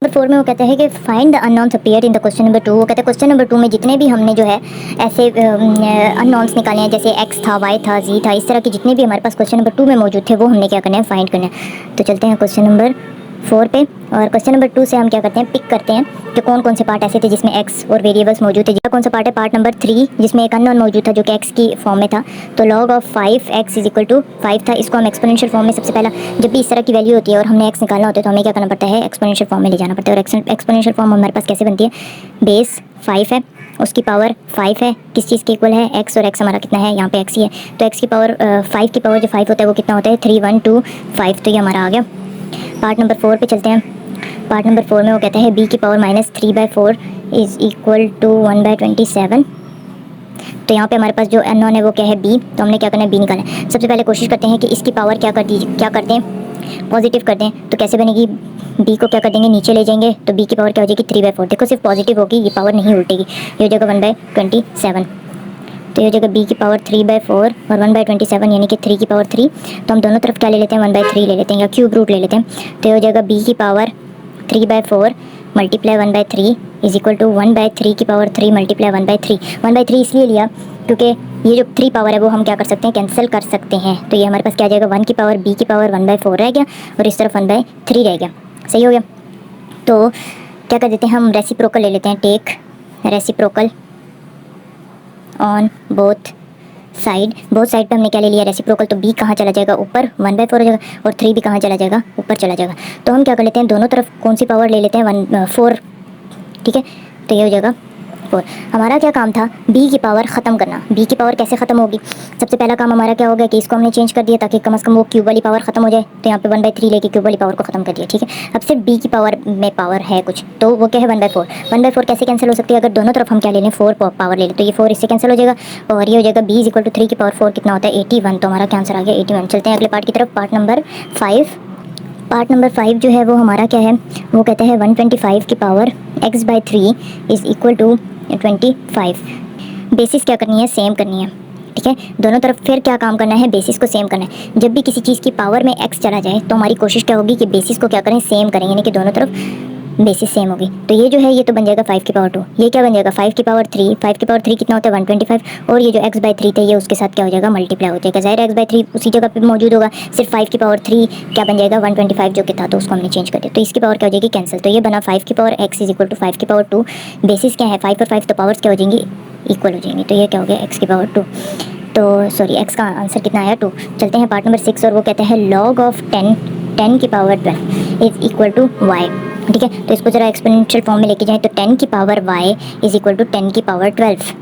4 में वो कहता है कि find the unknowns appear in the question number 2। वो कहता है क्वेश्चन नंबर 2 में जितने भी हमने जो है ऐसे अननोन्स निकाले हैं, जैसे एक्स था, वाई था, जी था, इस तरह के जितने भी हमारे पास क्वेश्चन नंबर 2 में मौजूद थे वो हमने क्या करना है, फाइंड करना है। तो चलते हैं क्वेश्चन नंबर 4 पे, और क्वेश्चन नंबर 2 से हम क्या करते हैं, पिक करते हैं कि कौन कौन से पार्ट ऐसे थे जिसमें एक्स और वेरिएबल्स मौजूद थे। कौन सा पार्ट है, पार्ट नंबर 3, जिसमें एक अननोन मौजूद था जो कि एक्स की फॉर्म में था। तो log of 5x is equal to 5 था, इसको हम एक्सपोनेंशियल फॉर्म में, सबसे पहला जब भी इस तरह की वैल्यू होती है और हमने एक्स निकालना होता है तो हमें क्या करना पड़ता है, एक्सपोनेंशियल फॉर्म में ले जाना पड़ता है। और एक्सपोनेंशियल फॉर्म हमारे पास कैसे बनती है, बेस 5 है, उसकी पावर 5 है, किस चीज़ के इक्वल है, एक्स, और एक्स हमारा कितना है, यहाँ पे एक्स ही है। तो एक्स की पावर 5 की पावर जो 5 होता है वो कितना होता है, 3 1 2 5। तो ये हमारा आ गया। पार्ट नंबर 4 पे चलते हैं। पार्ट नंबर 4 में वो कहता है b की पावर -3/4 इज़ इक्वल टू 1/27। तो यहाँ पे हमारे पास जो अननोन है वो क्या है, b। तो हमने क्या करना है, b निकालना है। सबसे पहले कोशिश करते हैं कि इसकी पावर क्या कर दें, पॉजिटिव कर दें। तो कैसे बनेगी, b को क्या कर देंगे, नीचे ले जाएंगे, तो b की पावर क्या हो जाएगी, 3/4। देखो सिर्फ पॉजिटिव होगी, ये पावर नहीं उल्टेगी, ये हो जाएगा 1/27। तो ये हो जाएगा b की पावर 3/4 और 1/27 यानी कि 3 की पावर 3। तो हम दोनों तरफ क्या ले लेते हैं, 1/3 ले लेते हैं या क्यूब रूट ले लेते हैं। तो ये हो जाएगा b की power 3/4 multiply 1/3 is equal to 1/3 की पावर 3 मल्टीप्लाई 1/3। 1/3 इसलिए लिया क्योंकि ये जो 3 पावर है वो हम क्या कर सकते हैं, कैंसिल कर सकते हैं। तो ये हमारे पास क्या आ जाएगा, 1 की पावर b की पावर 1/4 रह गया और इस तरफ 1/3 रह गया। सही हो गया। तो क्या कर देते हैं, हम रेसिप्रोकल ले लेते हैं, take reciprocal on both side. Both side पे हमने क्या ले लिया, रेसिप्रोकल। तो b कहाँ चला जाएगा, ऊपर 1/4 हो जाएगा, और 3 भी कहाँ चला जाएगा, ऊपर चला जाएगा। तो हम क्या कर लेते हैं, दोनों तरफ कौन सी पावर ले लेते हैं, 4। ठीक है, तो ये हो जाएगा 4। हमारा क्या काम था, b की पावर ख़त्म करना। b की पावर कैसे ख़त्म होगी, सबसे पहला काम हमारा क्या होगा कि इसको हमने चेंज कर दिया ताकि कम से कम वो क्यूब वाली पावर ख़त्म हो जाए। तो यहाँ पे 1/3 लेके क्यूब वाली पावर को ख़त्म कर दिया। ठीक है, अब सिर्फ b की पावर में पावर है कुछ, तो वो क्या है, 1/4। 1/4 कैसे कैंसिल हो सकती है, अगर दोनों तरफ हम क्या ले लें, 4 पावर ले लें, तो ये 4 इससे कैंसिल हो जाएगा और ये हो जाएगा b इक्वल टू 3 की पावर 4 कितना होता है, 81। तो हमारा क्या आंसर आ गया, 81। चलते हैं अगले पार्ट की तरफ, पार्ट नंबर 5। पार्ट नंबर 5 जो है वो हमारा क्या है, वो कहता है 125 की power x/3 is equal to 25। Basis क्या करनी है, सेम करनी है। ठीक है, दोनों तरफ फिर क्या काम करना है, बेसिस को सेम करना है। जब भी किसी चीज़ की पावर में x चला जाए तो हमारी कोशिश क्या होगी कि बेसिस को क्या करें, सेम करें, यानी कि दोनों तरफ बेसिस सेम होगी। तो ये जो है ये तो बन जाएगा 5 की पावर 2, ये क्या बन जाएगा 5 की पावर 3। 5 की पावर 3 कितना होता है, 125, और ये जो x/3 थे ये उसके साथ क्या हो जाएगा, मल्टीप्लाई हो जाएगा। ज़ाहिर x/3 उसी जगह पे मौजूद होगा, सिर्फ 5 की पावर 3 क्या बन जाएगा, 125 जो कि था, तो उसको हमने चेंज कर दिया। तो इसकी पावर क्या हो जाएगी, कैंसिल। तो ये बना 5 की power x is equal to 5 की पावर 2। बेसिस क्या है, 5 और 5, तो पावर्स क्या हो जाएंगी, इक्वल हो जाएंगी। तो ये क्या हो गया, x की पावर 2। तो सॉरी, x का आंसर कितना आया, 2। चलते हैं पार्ट नंबर 6, और वो कहते हैं लॉग ऑफ 10 की power 12 is equal to y। ठीक है, तो इसको जरा एक्सपोनेंशियल फॉर्म में लेके जाएं, तो 10 की power y is equal to 10 की पावर 12।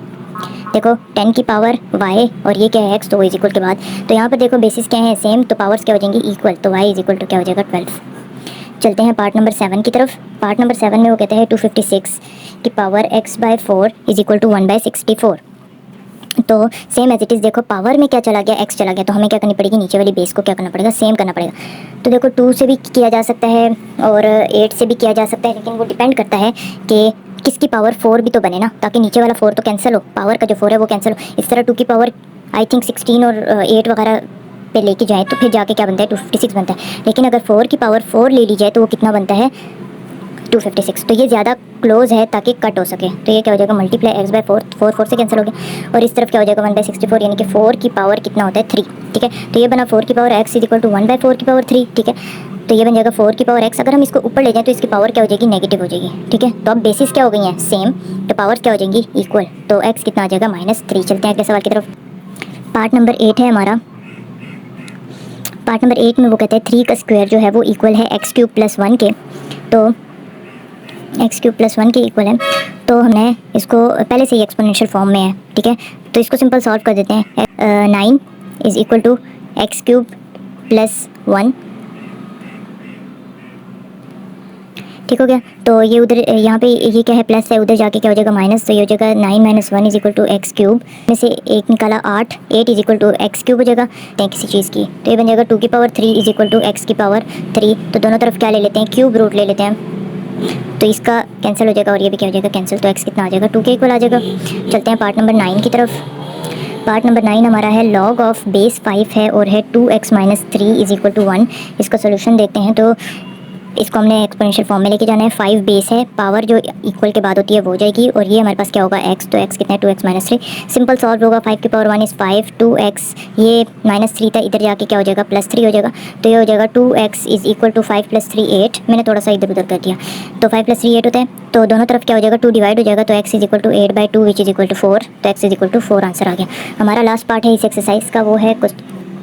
देखो 10 की पावर y और ये क्या है x, तो इज इक्वल के बाद, तो यहाँ पर देखो बेसिस क्या है, सेम, तो पावर्स क्या हो जाएंगी, इक्वल। तो y इज इक्वल टू क्या हो जाएगा, 12। चलते हैं पार्ट नंबर 7 की तरफ। पार्ट नंबर 7 में वो कहते हैं 256 की power x/4 is equal to 1/64। तो सेम एज इट इज़, देखो पावर में क्या चला गया, x चला गया, तो हमें क्या करनी पड़ेगी, नीचे वाली बेस को क्या करना पड़ेगा, सेम करना पड़ेगा। तो देखो 2 से भी किया जा सकता है और 8 से भी किया जा सकता है, लेकिन वो डिपेंड करता है कि किसकी पावर 4 भी तो बने ना, ताकि नीचे वाला 4 तो कैंसिल हो, पावर का जो 4 है वो कैंसिल हो। इस तरह 2 की पावर आई थिंक 16 और 8 वगैरह पे लेके जाए तो फिर जाके क्या बनता है, 256 बनता है। लेकिन अगर 4 की पावर 4 ले ली जाए तो वो कितना बनता है, 256। तो ये ज़्यादा क्लोज है ताकि कट हो सके। तो ये क्या हो जाएगा, मल्टीप्लाई x/4, 4 से कैंसिल हो गया, और इस तरफ क्या हो जाएगा 1/64, यानी कि 4 की पावर कितना होता है, 3। ठीक है, तो ये बना 4 की power x is equal to 1/4 की पावर 3। ठीक है, तो ये बन जाएगा 4 की पावर x। अगर हम इसको ऊपर ले जाएं तो इसकी पावर क्या हो जाएगी, नेगेटिव हो जाएगी। ठीक है, तो अब बेसिस क्या हो गई हैं, सेम, तो पावर्स क्या हो जाएंगी, इक्वल। तो x कितना आ जाएगा, -3। चलते हैं अगले सवाल की तरफ। पार्ट नंबर 8 है हमारा। पार्ट नंबर 8 में वो कहते हैं 3 का स्क्वायर जो है वो इक्वल है x³ + 1 के। तो x³ + 1 के इक्वल है, तो हमने इसको पहले से ही एक्सपोनेंशियल फॉर्म में है। ठीक है, तो इसको सिंपल सॉल्व कर देते हैं। 9 इज़ इक्वल टू x³ + 1। ठीक हो गया, तो ये उधर यहाँ पे ये क्या है, प्लस है, उधर जाके क्या हो जाएगा, माइनस। तो ये हो जाएगा 9 - 1 इज इक्वल टू x³ में से एक निकाला 8 इज इक्वल टू x³ हो जाएगा किसी चीज़ की। तो ये बन जाएगा 2 की power 3 is equal to x की पावर 3। तो दोनों तरफ क्या ले लेते हैं, क्यूब रूट ले लेते हैं, तो इसका कैंसिल हो जाएगा और ये भी क्या हो जाएगा, कैंसिल। तो x कितना आ जाएगा, 2 के इक्वल आ जाएगा। चलते हैं पार्ट नंबर 9 की तरफ। पार्ट नंबर 9 हमारा है लॉग ऑफ बेस 5 है और है 2x - 3 इज इक्वल टू 1। इसका सोल्यूशन देखते हैं। तो इसको हमने एक्सपोनेंशियल फॉर्म में लेके जाना है। 5 बेस है, पावर जो इक्वल के बाद होती है वो हो जाएगी, और ये हमारे पास क्या होगा x, तो x कितना है 2x माइनस 3। सिंपल सॉल्व होगा, 5 की पावर 1 इज़ 5, 2x ये माइनस 3 था, इधर जाके क्या हो जाएगा प्लस 3 हो जाएगा, तो ये हो जाएगा 2x is equal to 5 plus 3 8। मैंने थोड़ा सा इधर उधर कर दिया, तो 5 प्लस 3 8 होता है, तो दोनों तरफ क्या हो जाएगा 2 डिवाइड हो जाएगा, तो x is equal to 8/2 which is equal to 4, तो x is equal to 4 answer आ गया। हमारा लास्ट पार्ट है इस एक्सरसाइज का, वो है कुछ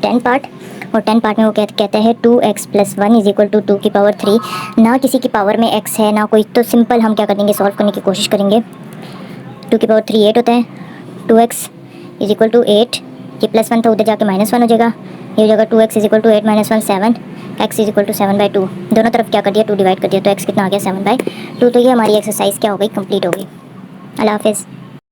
10 पार्ट, और 10 पार्ट में वो कहता है 2x plus 1 is equal to 2 की पावर 3। ना किसी की पावर में x है ना कोई, तो सिंपल हम क्या करेंगे सॉल्व करने की कोशिश करेंगे। 2 की पावर 3 8 होता है, 2x इज़ इक्वल टू 8, ये प्लस 1 था उधर जाके माइनस 1 हो जाएगा, ये हो जाएगा 2x is equal to 8 minus 1 7, x is equal to 7/2। दोनों तरफ क्या कर दिया 2 डिवाइड कर दिया, तो x कितना आ गया 7/2। तो ये हमारी एक्सरसाइज क्या हो गई कंप्लीट हो गई। अल्लाह हाफिज़।